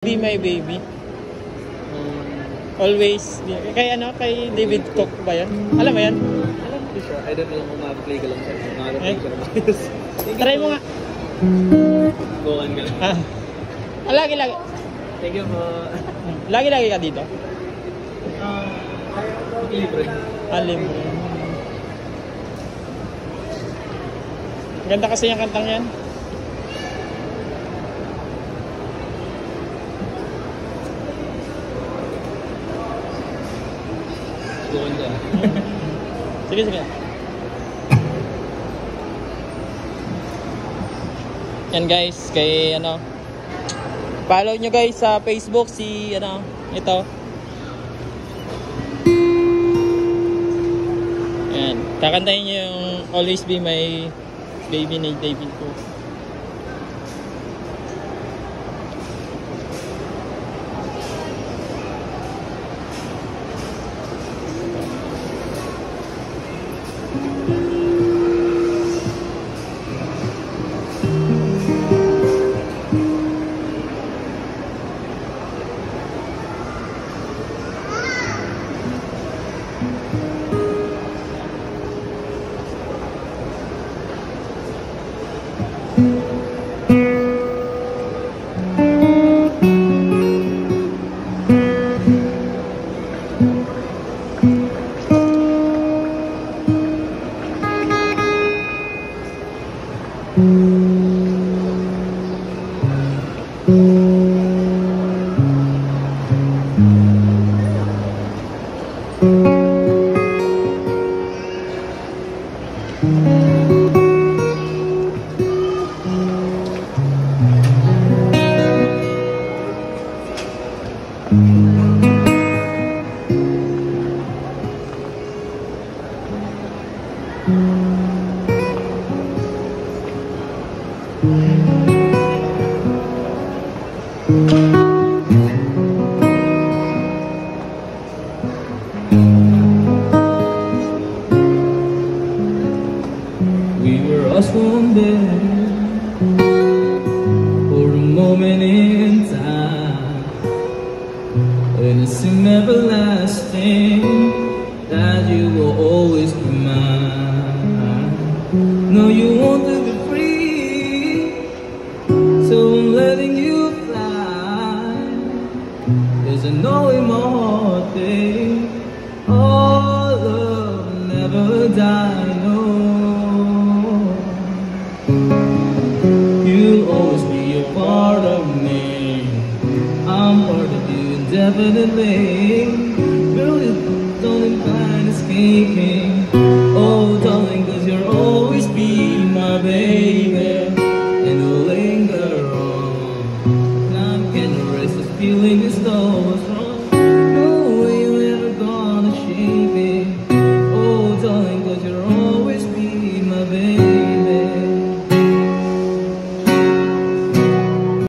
Be my baby. Always. Kay ano? Kay David Cook ba yan? Alam mo yan? Alam ko siya. I don't know kung mag-play ka lang siya. Mag-play siya. Try mo nga. Go on ka lang. Lagi. Thank you po. Lagi ka dito? Libre. Libre. Ganda kasi yung kantang yan. Doon ka. Sige. Yan guys, kay ano, follow nyo guys sa Facebook si ano, ito. Yan, kakantahin nyo yung Always Be My Baby ni David Cook. We were lost one day for a moment in time, and it seemed everlasting that you will always be mine. No, you want to be free, so I'm letting you fly. There's a know in my heart, babe. All love never die, no. You'll always be a part of me. I'm part of you indefinitely. Girl, you don't imply escaping. Oh, darling, 'cause you'll always be my baby. And we'll linger on. Time can't erase this feeling, it's so strong. No way you're ever gonna shake me. Oh, darling, 'cause you'll always be my baby.